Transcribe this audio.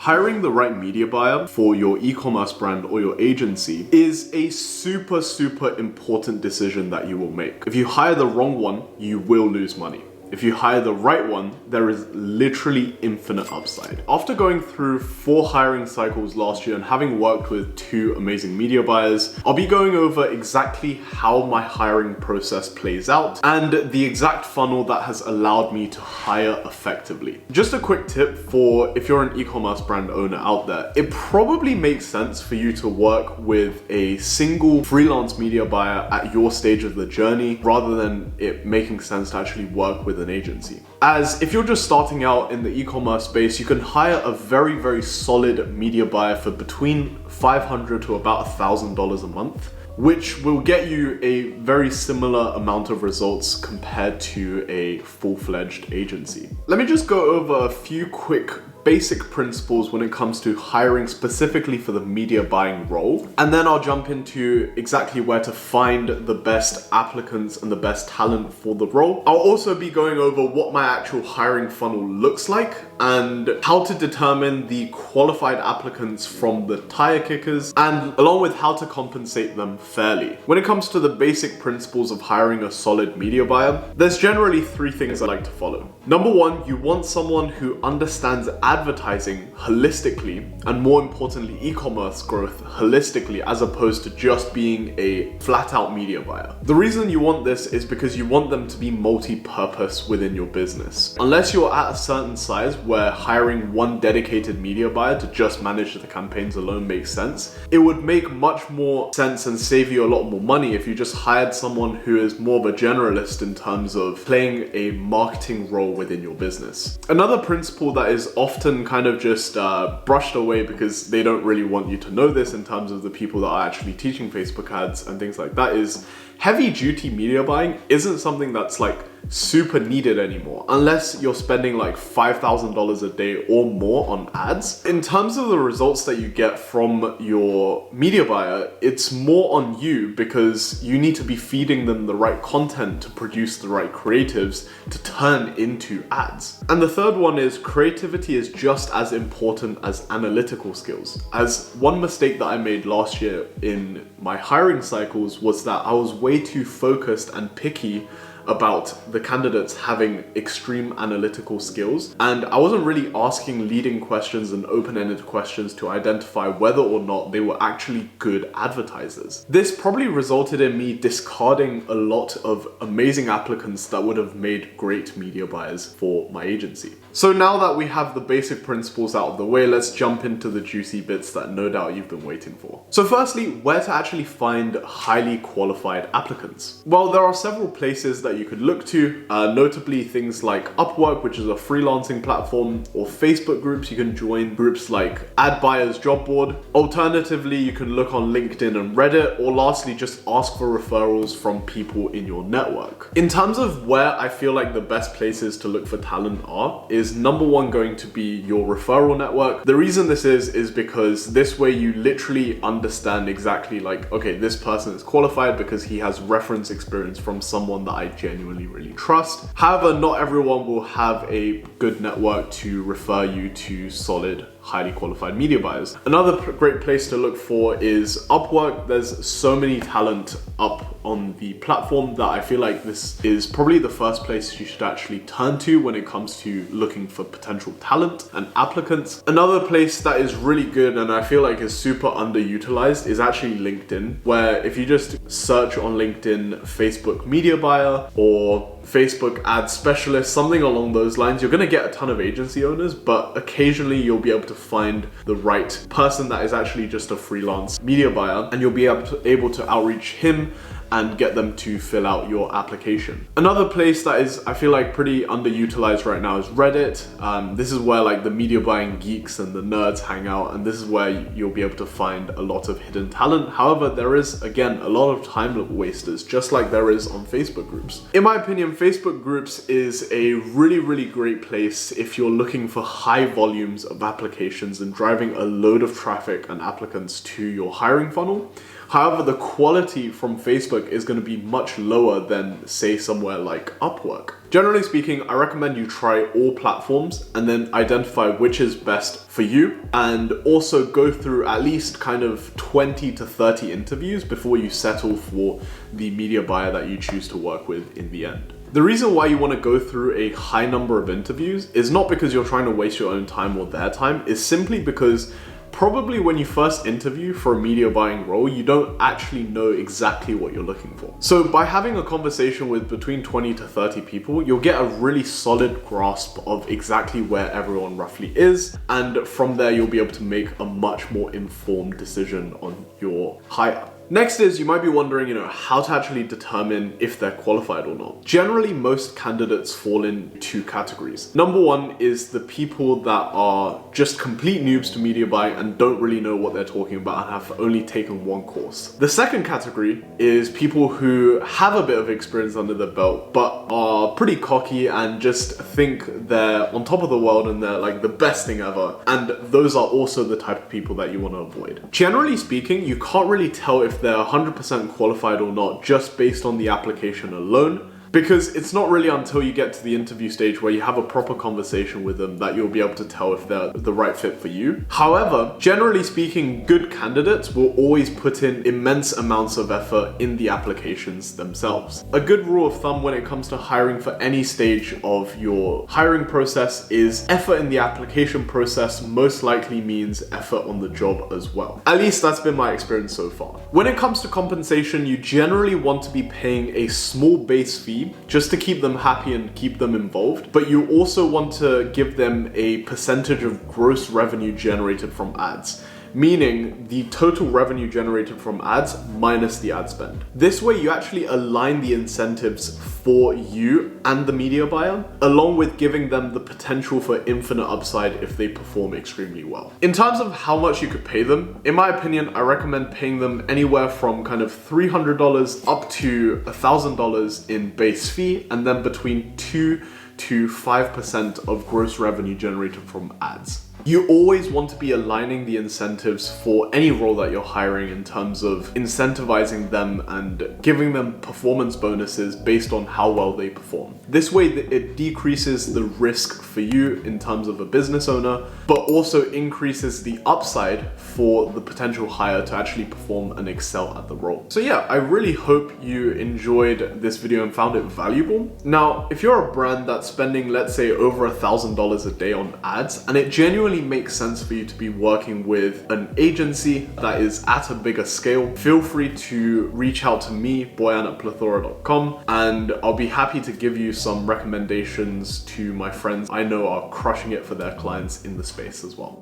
Hiring the right media buyer for your e-commerce brand or your agency is a super important decision that you will make. If you hire the wrong one, you will lose money. If you hire the right one, there is literally infinite upside. After going through 4 hiring cycles last year and having worked with 2 amazing media buyers, I'll be going over exactly how my hiring process plays out and the exact funnel that has allowed me to hire effectively. Just a quick tip for if you're an e-commerce brand owner out there, it probably makes sense for you to work with a single freelance media buyer at your stage of the journey rather than it making sense to actually work with an agency. As if you're just starting out in the e-commerce space, you can hire a very solid media buyer for between $500 to about $1,000 a month, which will get you a very similar amount of results compared to a full-fledged agency. Let me just go over a few quick basic principles when it comes to hiring specifically for the media buying role, and then I'll jump into exactly where to find the best applicants and the best talent for the role. I'll also be going over what my actual hiring funnel looks like and how to determine the qualified applicants from the tire kickers, and along with how to compensate them fairly. When it comes to the basic principles of hiring a solid media buyer, there's generally 3 things I like to follow. Number 1, you want someone who understands advertising holistically, and more importantly, e-commerce growth holistically, as opposed to just being a flat-out media buyer. The reason you want this is because you want them to be multi-purpose within your business. Unless you're at a certain size where hiring one dedicated media buyer to just manage the campaigns alone makes sense, it would make much more sense and save you a lot more money if you just hired someone who is more of a generalist in terms of playing a marketing role within your business. Another principle that is often kind of just brushed away because they don't really want you to know this in terms of the people that are actually teaching Facebook ads and things like that is heavy duty media buying isn't something that's like super needed anymore unless you're spending like $5,000 a day or more on ads. In terms of the results that you get from your media buyer, it's more on you because you need to be feeding them the right content to produce the right creatives to turn into ads. And the third one is creativity is just as important as analytical skills. As one mistake that I made last year in my hiring cycles was that I was way too focused and picky about the candidates having extreme analytical skills, and I wasn't really asking leading questions and open-ended questions to identify whether or not they were actually good advertisers. This probably resulted in me discarding a lot of amazing applicants that would have made great media buyers for my agency. So now that we have the basic principles out of the way, let's jump into the juicy bits that no doubt you've been waiting for. So firstly, where to actually find highly qualified applicants? Well, there are several places that you could look to, notably things like Upwork, which is a freelancing platform, or Facebook groups. You can join groups like Ad Buyers Job Board. Alternatively, you can look on LinkedIn and Reddit, or lastly, just ask for referrals from people in your network. In terms of where I feel like the best places to look for talent is number 1 going to be your referral network. The reason this is because this way you literally understand exactly like, okay, this person is qualified because he has reference experience from someone that I genuinely really trust. However, not everyone will have a good network to refer you to solid, highly qualified media buyers. Another great place to look for is Upwork. There's so many talent up on the platform that I feel like this is probably the first place you should actually turn to when it comes to looking for potential talent and applicants. Another place that is really good and I feel like is super underutilized is actually LinkedIn, where if you just search on LinkedIn Facebook media buyer or Facebook ad specialist, something along those lines, you're gonna get a ton of agency owners, but occasionally you'll be able to find the right person that is actually just a freelance media buyer, and you'll be able to outreach him and get them to fill out your application. Another place that is, I feel like, pretty underutilized right now is Reddit. This is where like the media buying geeks and the nerds hang out, and this is where you'll be able to find a lot of hidden talent. However, there is, again, a lot of time wasters, just like there is on Facebook groups. In my opinion, Facebook groups is a really great place if you're looking for high volumes of applications and driving a load of traffic and applicants to your hiring funnel. However, the quality from Facebook is going to be much lower than, say, somewhere like Upwork. Generally speaking, I recommend you try all platforms and then identify which is best for you, and also go through at least kind of 20 to 30 interviews before you settle for the media buyer that you choose to work with in the end. The reason why you want to go through a high number of interviews is not because you're trying to waste your own time or their time, it's simply because probably when you first interview for a media buying role, you don't actually know exactly what you're looking for. So by having a conversation with between 20 to 30 people, you'll get a really solid grasp of exactly where everyone roughly is. And from there, you'll be able to make a much more informed decision on your hire. Next is, you might be wondering, how to actually determine if they're qualified or not. Generally, most candidates fall in two categories. Number one is the people that are just complete noobs to media buying and don't really know what they're talking about and have only taken one course. The second category is people who have a bit of experience under their belt, but are pretty cocky and just think they're on top of the world and they're like the best thing ever. And those are also the type of people that you want to avoid. Generally speaking, you can't really tell if they're 100% qualified or not just based on the application alone, because it's not really until you get to the interview stage where you have a proper conversation with them that you'll be able to tell if they're the right fit for you. However, generally speaking, good candidates will always put in immense amounts of effort in the applications themselves. A good rule of thumb when it comes to hiring for any stage of your hiring process is effort in the application process most likely means effort on the job as well. At least that's been my experience so far. When it comes to compensation, you generally want to be paying a small base fee just to keep them happy and keep them involved, but you also want to give them a percentage of gross revenue generated from ads, meaning the total revenue generated from ads minus the ad spend. This way you actually align the incentives for you and the media buyer, along with giving them the potential for infinite upside if they perform extremely well. In terms of how much you could pay them, in my opinion, I recommend paying them anywhere from kind of $300 up to $1,000 in base fee, and then between 2 to 5% of gross revenue generated from ads. You always want to be aligning the incentives for any role that you're hiring in terms of incentivizing them and giving them performance bonuses based on how well they perform. This way it decreases the risk for you in terms of a business owner, but also increases the upside for the potential hire to actually perform and excel at the role. So yeah, I really hope you enjoyed this video and found it valuable. Now, if you're a brand that's spending, let's say, over $1,000 a day on ads, and it genuinely makes sense for you to be working with an agency that is at a bigger scale, feel free to reach out to me, boyan@plethora.com, and I'll be happy to give you some recommendations to my friends I know are crushing it for their clients in the space as well.